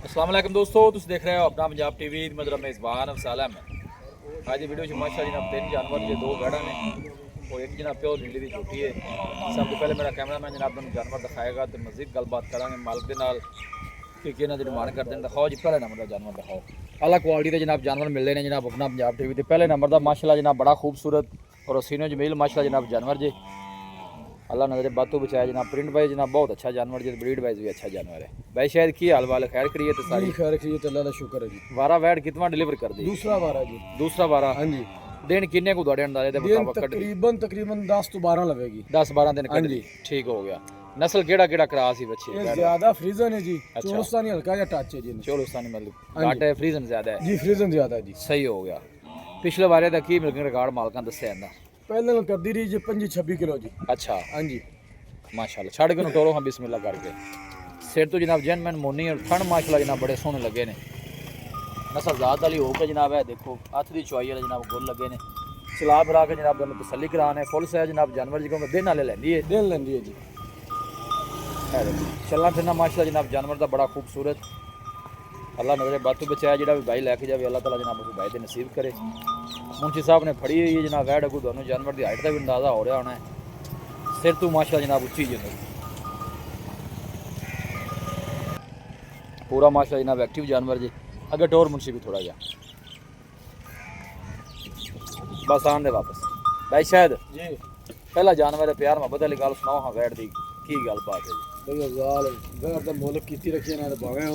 अस्सलाम वालेकुम दोस्तों, तुम देख रहे हो अपना पंजाब टीवी। मतलब मेज़बान अफसाल अहमद। आज वीडियो माशा जनाब 3 जानवर के 2 गढ़ा ने और एक जनाब प्योर नीली की झोटी है। सब तो पहले मेरा कैमरा मैन जनाब तुम जानवर दिखाएगा तो मजीद गलबात करा मालिक के नाल कि इन्होंने डिमांड करते हैं। दिखाओ जी पहले नंबर का जानवर दिखाओ। अलग क्वालिटी के जनाब जानवर मिलते हैं जनाब अपना पंजाब टीवी। पहले नंबर का माशाल्लाह जनाब बड़ा खूबसूरत और सीनो जमील माशाल्लाह जनाब जानवर जी। अल्लाह नजर बातों बचाया जनाब। प्रिंट वाइज जनाब बहुत अच्छा जानवर जी, ब्रीड वाइज भी अच्छा जानवर है भाई। शायद की हाल वाल खैर करिए तो सारी खैर खैरियत अल्लाह का शुक्र है जी। वारा वैड कितना डिलीवर कर दी? दूसरा वारा जी। दूसरा वारा। हाँ जी। दिन किन्ने को दौड़े अंदाजे दे मुताबिक तकरीबन 10 तो 12 लगेगी। 10-12 दिन कट दी। ठीक हो गया। नस्ल केड़ा क्रास ही बच्चे? ये ज्यादा फ्रीजन है जी। चोलस्तानी हल्का या टच है जी। चोलस्तानी मतलब घाट है, फ्रीजन ज्यादा है जी। फ्रीजन ज्यादा है जी। सही हो गया। पिछले वारे दा की मिल्किंग रिकॉर्ड मालकां दस्सिया इंदा? पहले कर दी रही जी 25-26 किलो जी। अच्छा हाँ जी माशाल्लाह। छड़ के टोरो हम बिस्मिल्लाह करके सिर तो जनाब जेनमैन मोनी और ठंड माशाल्लाह जनाब बड़े सोहने लगे ने। नस्ल जात वाली हो के जनाब है देखो हथ की चुआई वाले जनाब गुल लगे ने। चला भरा के जनाब दोनों तसल्ली कराने फुल साइज जनाब जानवर जी को दिन वाले लैंदी है। दिन लेंदी है जी। चलना फिरना माशाल्लाह जनाब जानवर का बड़ा खूबसूरत। अल्लाह नजर बातों बचाया जो भी भाई लैके जाए अल्लाह ताला जनाब उस भाई के नसीब करे। मुंशी साहब ने फड़ी हुई है जनाब वैड अगू दोनों जानवर की हाइट का भी अंदाजा हो रहा होना है। सिर तो माशाल्लाह जनाब उच्ची जी पूरा माशाल्लाह जनाब एक्टिव जानवर जी। अगर टोर मुंशी भी थोड़ा जा बस आन दे वापस भाई शायद जी। पहला जानवर है प्यार मोहब्बत वाली गल सुनाओ। हाँ वैड दी की गल बात है जी? भैया गाल घर दा मोल कीती रखी ना भावे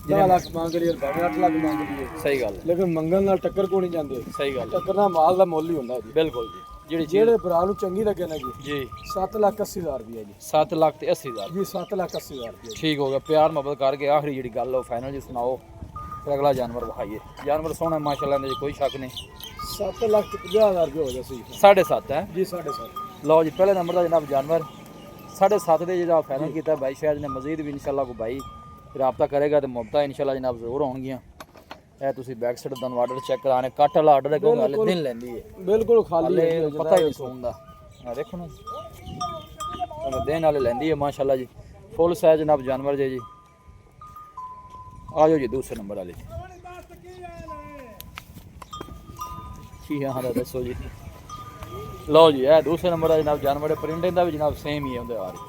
10 लाख मांग रही है भावे 8 लाख मांग रही है। सही गल है। लेकिन मंगल नाल टक्कर को नहीं जांदे। सही गल टक्कर ना माल दा मुੱਲ ਹੀ ਹੁੰਦਾ ਜੀ। बिल्कुल जी। ਜਿਹੜੇ ਭਰਾ ਨੂੰ ਚੰਗੀ ਲੱਗੇ ਨਾ ਜੀ जी 7,80,000 रुपया जी। 7,80,000 जी 7,80,000 रुपया। ठीक हो गया। प्यार मोहब्बत करके आखिरी जी गल हो फाइनल जी सुनाओ फिर अगला जानवर विखाइए। जानवर सोहना माशाल्लाह इंदे कोई शक नहीं। 7,50,000 रुपया हो जाए सही। 7.5 है जी 7.5। लो जी पहले नंबर का जनाब जानवर 7.5 के जो फाइनल किया भाई शायद ने मजीद भी इंशाल्लाह को भाई रबता करेगा तो मुफ्ता इंशाल्लाह जनाब जरूर होंगियां। ए तुसी बैक साइड दा आर्डर चेक कराने कट वाला आर्डर है क्योंकि हले दिन लेंदी है बिल्कुल खाली है पता ही नहीं सोन दा। आ देखो ना तो दिन वाले लेंदी है माशाल्लाह जी। फुल साइज जनाब जानवर जी। आ जाओ जी दूसरे नंबर वाले की हाँ दसो जी। लो जी है दूसरे नंबर का जनाब जानवर है। प्रिंटिंग का भी जनाब सेम ही है उनके वारी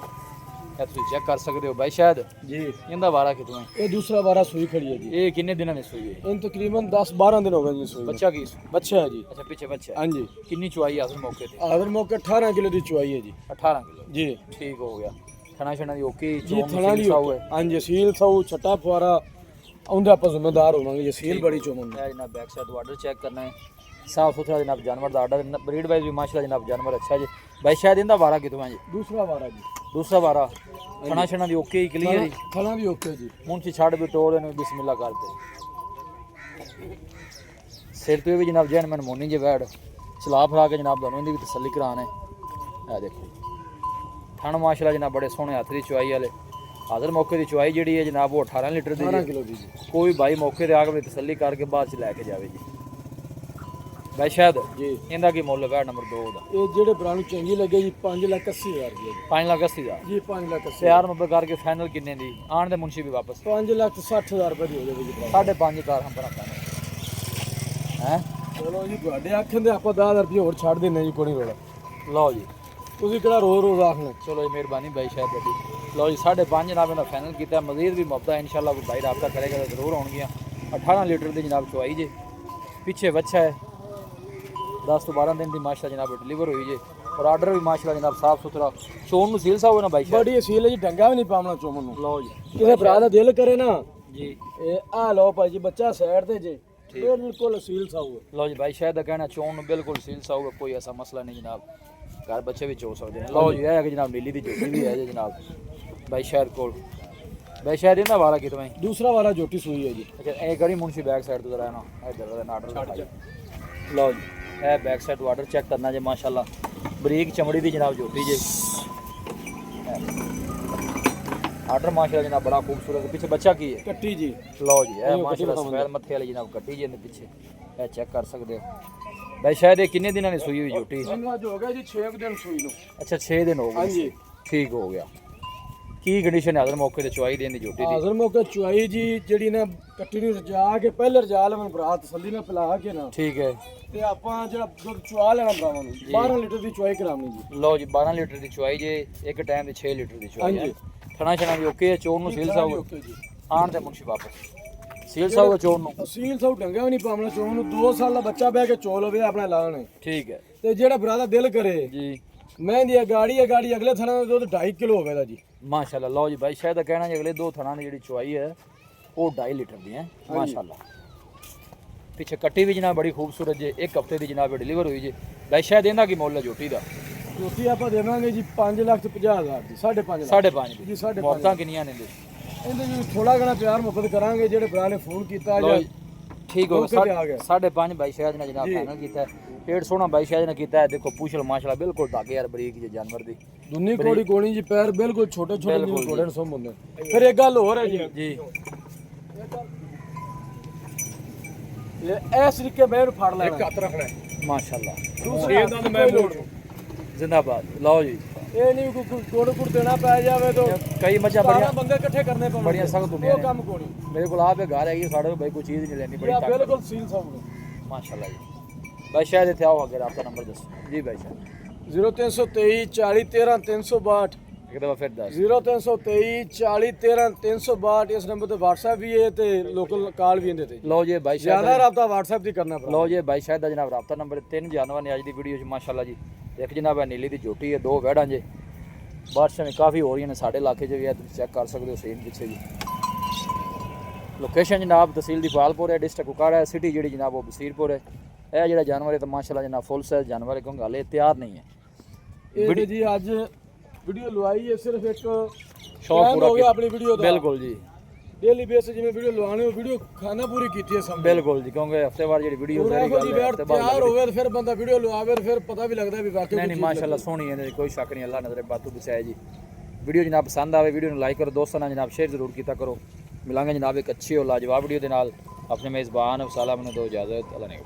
तुम चेक कर सकते हो भाई शायद जी। इनका वारा कितों है? ये दूसरा वारा सुई खड़ी है जी। ये किन्ने दिनों में सुई है? इन तकरीबन 10-12 दिन हो गए जी सुई। बच्चा की बच्चा है जी। अच्छा पीछे बच्चा हाँ जी। किन्नी चुआई आखिर मौके थे? आखिर मौके 18 किलो की चुआई है जी। 18 किलो जी ठीक हो गया। थना छना दी ओके जी। थना दी हाँ जी सील साऊ छट्टा फुआरा उनके आप जिम्मेदार होवांगे जी। सील बड़ी चोमन है जनाब। बैक साइड ऑर्डर चेक करना है साफ सुथरा जनाब जानवर का आर्डर। ब्रीड वाइज भी माशाल्लाह जनाब जानवर अच्छा जी। भाई शायद इनका वारा कितों है जी? दूसरा वारा जी। दूसरा वारा थना छना दी ओके क्लियर जी। थना भी ओके जी। मुंशी छड़ भी टोर ने बिस्मिल्लाह करते सिर तो भी जनाब जैन मैन मोनी जी वैड चला फरा के जनाब दोनों की भी तसल्ली कराने है देखो थन माशाल्लाह जनाब बड़े सोहने हथ की चुआई वाले। हाजिर मौके की चुआई जी है जनाब वो 18 लीटर की 18 किलो की जी। कोई भाई मौके से आके तसल्ली करके बाद लैके जाए जी। भाई शायद जी इनका की मुੱਲ वैड नंबर 2 का? ये जेडे भरा ਨੂੰ ਚੰਗੀ ਲੱਗੇ ਜੀ 5,80,000 रुपया जी। 5,80,000 जी 5,80,000 प्यार मुहब्बत करके फाइनल किन्ने दी आन दे मुंशी भी वापस 5,60,000 रुपये ਦੀ ਹੋ ਜਾਵੇਗੀ ਜੀ। 5.5 ਕਾਰ हम बना पाने हैं। ਚਲੋ ਜੀ ਤੁਹਾਡੇ ਆਖਣ ਦੇ ਆਪਾਂ 10,000 ਰੁਪਏ ਹੋਰ ਛੱਡ ਦਿੰਨੇ ਜੀ ਕੋਈ ਰੋਲਾ। लो जी ਤੁਸੀਂ ਕਿਹੜਾ ਰੋਜ਼ ਆਖਣਾ। चलो जी मेहरबानी भाई शायद बड़ी। लो जी 5.5 जनाब इन्होंने फाइनल किया। मजीद भी मुफ्त है इंशाल्लाह कोई भाई रब्ता करेगा तो जरूर होंगियां। 18 लीटर की जनाब चुआई जे। पीछे बच्चा है 10 तो 12 दिन की माशाल्लाह जनाब डिलीवर हुई जे और आर्डर भी माशाल्लाह जनाब साफ सुथरा। चोन में सील सा हो ना भाई शायद? ਬੜੀ ਸੀਲ ਹੈ ਜੀ ਡੰਗਾ ਵੀ ਨਹੀਂ ਪਾਉਣਾ ਚੋਮਨ ਨੂੰ। लो जी ਕਿਸੇ ਭਰਾ ਦਾ ਦਿਲ ਕਰੇ ਨਾ जी ਇਹ ਆ ਲਓ ਭਾਈ ਜੀ ਬੱਚਾ ਸਾਈਡ ਤੇ ਜੇ ਬਿਲਕੁਲ ਸੀਲ ਸਾਊ ਹੈ। लो जी भाई शायद कहना चोन बिल्कुल सील सा होगा कोई ऐसा मसला नहीं जनाब। घर बच्चे भी चो सकते हैं। लो जी है कि जनाब नीली की जोटी भी है जी जनाब भाई शायद को भाई शायद इन्होंने वारा कितों है? दूसरा वाला जोटी सूई है जी। अच्छा एक करी मुंशी बैक साइड तो जरा ना इधर आर्डर लो जी है बैक साइड आर्डर चेक करना जी माशाल्लाह बरीक चमड़ी की जनाब जोटी जी। आर्डर माशाल्लाह जनाब बड़ा खूबसूरत है। पीछे बच्चा की है? कट्टी जी। लो जी है माशाल्लाह सफेद मत्थे वाली जनाब कट्टी जी पीछे है चेक कर सकते हो भाई शायद ये किन्ने दिनों की सुई हुई जोटी? इनका जो हो गया जी 6 दिन सूई नु। अच्छा 6 दिन हो हाँ गए जी ठीक हो गया। ਕੀ ਕੰਡੀਸ਼ਨ ਹੈ ਹਜ਼ਰ ਮੌਕੇ ਤੇ ਚੁਆਈ ਦੇਣ ਦੀ ਝੋਟੀ ਦੀ? ਹਾਜ਼ਰ ਮੌਕੇ ਚੁਆਈ ਜੀ ਜਿਹੜੀ ਨਾ ਕੱਟੀ ਨੂੰ ਰਜਾ ਕੇ ਪਹਿਲੇ ਰਜਾ ਲਵਾਂ ਭਰਾ ਤਸੱਲੀ ਨਾਲ ਪਿਲਾ ਕੇ ਨਾ ਠੀਕ ਹੈ ਤੇ ਆਪਾਂ ਜਿਹੜਾ ਦੁੱਧ ਚੁਆ ਲੈਣਾ ਭਰਾਵਾਂ ਨੂੰ 12 ਲੀਟਰ ਦੀ ਚੁਆਈ ਕਰਾਉਣੀ ਜੀ। ਲਓ ਜੀ 12 ਲੀਟਰ ਦੀ ਚੁਆਈ ਜੇ ਇੱਕ ਟਾਈਮ ਦੀ 6 ਲੀਟਰ ਦੀ ਚੁਆਈ ਹੈ। ਹਾਂਜੀ। ਥਣਾ ਛਣਾ ਵੀ ਓਕੇ ਹੈ, ਚੋਣ ਨੂੰ ਸੀਲ ਸਾਹਿਬ ਓਕੇ ਜੀ। ਆਣ ਤੇ ਮੁਨਸ਼ੀ ਵਾਪਸ ਸੀਲ ਸਾਹਿਬ ਚੋਣ ਨੂੰ ਅਸੀਲ ਸਭ ਡੰਗਾ ਵੀ ਨਹੀਂ ਪਾਉਣਾ ਚੋਣ ਨੂੰ 2 ਸਾਲ ਦਾ ਬੱਚਾ ਬਹਿ ਕੇ ਚੋ ਲਵੇ ਆਪਣਾ ਲਾਣ। ਠੀਕ ਹੈ ਤੇ ਜਿਹੜਾ ਭਰਾ ਦਾ ਦਿਲ ਕਰੇ ਜੀ ਮਹਿੰਦੀ ਆ ਗਾੜੀ ਅਗਲੇ ਥਣਾ ਦਾ ਦੁੱਧ 2.5 ਕਿਲੋ ਹੋਵੇਗਾ ਜੀ। ਮਾਸ਼ਾਅੱਲਾ। ਲਓ ਜੀ ਬਾਈ ਸ਼ਾਇਦ ਦਾ ਕਹਿਣਾ ਜੀ ਅਗਲੇ ਦੋ ਥਣਾ ਦੀ ਜਿਹੜੀ ਚੁਆਈ ਹੈ ਉਹ 2.5 ਲੀਟਰ ਦੀ ਹੈ ਮਾਸ਼ਾਅੱਲਾ। ਪਿੱਛੇ ਕੱਟੀ ਵੀ ਜਨਾਬ ਬੜੀ ਖੂਬਸੂਰਤ ਜੇ, ਇੱਕ ਹਫਤੇ ਦੀ ਜਨਾਬ ਡਿਲੀਵਰ ਹੋਈ ਜੇ। ਬਾਈ ਸ਼ਾਇਦ ਇਹਦਾ ਕੀ ਮੁੱਲ ਹੈ ਝੋਟੀ ਦਾ? ਝੋਟੀ ਆਪਾਂ ਦੇਵਾਂਗੇ ਜੀ 5,50,000 ਦੀ 5.5 ਲੱਖ 5.5 ਜੀ 5.5 ਮੌਤਾਂ ਕਿੰਨੀਆਂ ਨੇ ਇਹਦੇ? ਇਹਦੇ ਜੀ ਥੋੜਾ ਘਣਾ ਪਿਆਰ ਮੁਹੱਬਤ ਕਰਾਂਗੇ ਜਿਹੜੇ ਭਰਾ ਨੇ ਫੋਨ ਕੀਤਾ ਲਓ ਜਾਂ ਜੀ, ਠੀਕ ਹੋ ਮੌਕੇ ਤੇ ਆ ਗਿਆ ਗਿਆ। 5.5 ਬਾਈ ਸ਼ਾਇਦ ਨੇ ਜਨਾਬ ਜੀ। ਫਾਈਨਲ ਕੀਤਾ ਹੈ। ਪੇੜ ਸੋਹਣਾ ਬਾਈ ਸ਼ਾਇਦ ਨੇ ਕੀਤਾ ਹੈ। ਦੇਖੋ ਪੂਛਲ ਮਾਸ਼ਾਅੱਲਾ ਬਿਲਕੁਲ ਢਾਗੇ ਯਾਰ ਬਰੀਕ ਜੇ ਜਾਨਵਰ ਦੀ ਦੁੰਨੀ ਕੋੜੀ ਕੋਣੀ ਜੀ ਪੈਰ ਬਿਲਕੁਲ ਛੋਟੇ ਛੋਟੇ ਬਿਲਕੁਲ ਜਿਹੇ ਜੀ। ਕੋੜੇ ਨੂੰ ਸੁੰਮ ਹੁੰਦੇ। ਫਿਰ ਇੱਕ ਗੱਲ ਹੋਰ ਹੈ ਜੀ ਜੀ ਇਹ ਇਸ ਤਰੀਕੇ ਮੈਂ ਇਹਨੂੰ ਫੜ ਲੈਣਾ ਹੱਥ ਰੱਖਣਾ ਹੈ। ਮਾਸ਼ਾਅੱਲਾ ਦੂਸਰੇ ਇਹਦਾ ਤਾਂ ਮੈਂ ਮੋੜ ਜ਼ਿੰਦਾਬਾਦ। ਲਓ ਜੀ ਇਹ ਨਹੀਂ ਕੋਈ ਗੁੜ ਗੁੜ ਦੇਣਾ ਪੈ ਜਾਵੇ ਤਾਂ ਕਈ ਮੱਝਾਂ 12 ਬੜੀਆਂ ਬੰਦੇ ਇਕੱਠੇ ਕਰਨੇ ਪੈਣਗੇ। ਬੜੀਆਂ ਸਖਤ ਹੁੰਦੀਆਂ ਉਹ ਨੇ। ਕੰਮ ਕੋਣੀ ਮੇਰੇ ਕੋਲ ਆਪੇ ਘਰ ਹੈਗੀ ਸਾਡੇ ਕੋਲ ਬਾਈ ਕੋਈ ਚੀਜ਼ ਨਹੀਂ ਲੈਣੀ ਬੜੀ ਇਹ ਤਾਕਤ ਬਿਲਕੁਲ ਸੀਲ ਸਾਹਮਣੇ। ਮਾਸ਼ਾਅੱਲਾ ਜੀ। ਬਾਈ ਸ਼ਾਇਦ ਇੱਥੇ ਆਓ ਅਗਰ ਆਪका ਨੰਬਰ ਦੱਸੋ ਜੀ ਬਾਈ ਸ਼ਾਇਦ 0323 40 13 362 ਇੱਕ ਦਫਾ ਫਿਰ ਦੱਸ 0323 40 13 362 ਇਸ ਨੰਬਰ ਤੇ WhatsApp ਵੀ ਹੈ ਤੇ ਲੋਕਲ ਕਾਲ ਵੀ ਇਹਦੇ ਤੇ। ਲਓ ਜੀ ਬਾਈ ਸ਼ਾਇਦ ਜ਼ਿਆਦਾ ਰਾਬਤਾ WhatsApp ਦੀ ਕਰਨਾ ਪੜਾ। ਲਓ ਜੀ ਬਾਈ ਸ਼ਾਇਦ ਦਾ ਜਨਾਬ ਰਾਬਤਾ ਨੰਬਰ 3 ਜਾਨਵਰ ਨੇ ਅੱਜ ਦੀ ਵੀਡੀਓ 'ਚ ਮਾਸ਼ਾਅੱਲਾ ਜੀ। ਇੱਕ ਜਨਾਬ ਹੈ ਨੀਲੀ ਦੀ ਝੋਟੀ ਹੈ, 2 ਵਹਿੜਾਂ ਜੇ। ਬਾਰਿਸ਼ਾਂ ਵੀ ਕਾਫੀ ਹੋ ਰਹੀਆਂ ਨੇ ਸਾਡੇ ਇਲਾਕੇ 'ਚ ਵੀ ਹੈ, ਤੁਸੀਂ ਚੈੱਕ ਕਰ ਸਕਦੇ ਹੋ ਸੀਨ ਪਿੱਛੇ ਜੀ। ਲੋਕੇਸ਼ਨ ਜਨਾਬ ਤਹਿਸੀਲ ਦੀ ਫਾਲਪੁਰ ਹੈ, ਡਿਸਟ੍ਰਿਕਟ ਕੁਕਾੜਾ ਹੈ, ਸਿਟੀ ਜਿਹੜੀ ਜਨਾਬ ਉਹ ਬਸੀਰਪੁਰ ਹੈ। ਇਹ ਜਿਹੜਾ ਜਾਨਵਰ ਹੈ ਤਾਂ ਮਾਸ਼ਾਅੱਲਾ ਜਨਾਬ ਫੁੱਲ ਸਾਈਜ਼ ਜਾਨਵਰ ਹੈ ਕਿਉਂਕਿ ਹਾਲੇ ਤਿਆਰ ਨਹੀਂ ਹੈ। ਇਹ ਜੀ ਅੱਜ ਵੀਡੀਓ ਲਵਾਈ ਹੈ ਸਿਰਫ ਇੱਕ ਸ਼ੌਕ time ਪੂਰਾ ਹੋ ਗਿਆ ਕੀਤਾ। ਆਪਣੀ ਵੀਡੀਓ ਦਾ। ਬਿਲਕੁਲ ਜੀ ਡੇਲੀ ਬੇਸ ਜਿਵੇਂ ਵੀਡੀਓ ਲਵਾਣੇ ਉਹ ਵੀਡੀਓ ਖਾਣਾ ਪੂਰੀ ਕੀਤੀ ਹੈ ਸਭ। ਬਿਲਕੁਲ ਜੀ ਕਿਉਂਕਿ ਹਫਤੇ ਬਾਅਦ ਜਿਹੜੀ ਵੀਡੀਓ ਪੂਰਾ ਸਾਰੀ ਇਹੋ ਜੀ ਗੱਲ ਹੈ ਵੇਟ ਹਫ਼ਤੇ ਬਾਅਦ ਤਿਆਰ ਹੋਵੇ ਤੇ ਫਿਰ ਬੰਦਾ ਵੀਡੀਓ ਲਵਾਵੇ ਤੇ ਫਿਰ ਪਤਾ ਵੀ ਲੱਗਦਾ ਵੀ ਵਾਕਈ ਨਹੀਂ ਨਹੀਂ ਮਾਸ਼ਾਅੱਲਾ ਸੋਹਣੀ ਹੈ, ਕੋਈ ਸ਼ੱਕ ਨਹੀਂ। ਅੱਲਾਹ ਨਜ਼ਰੇ ਬਾਤੂ ਬਚਾਏ ਜੀ। ਵੀਡੀਓ ਜਨਾਬ ਪਸੰਦ ਆਵੇ ਵੀਡੀਓ ਨੂੰ ਲਾਈਕ ਕਰੋ, ਦੋਸਤਾਂ ਨਾਲ ਜਨਾਬ ਸ਼ੇਅਰ ਜ਼ਰੂਰ ਕੀਤਾ ਕਰੋ। ਮਿਲਾਂਗੇ ਜਨਾਬ ਇੱਕ ਅੱਛੀ और लाजवाब वीडियो के नाल। अपने मेज़बान साला मैंने दो इजाज़त। अल्लाह ने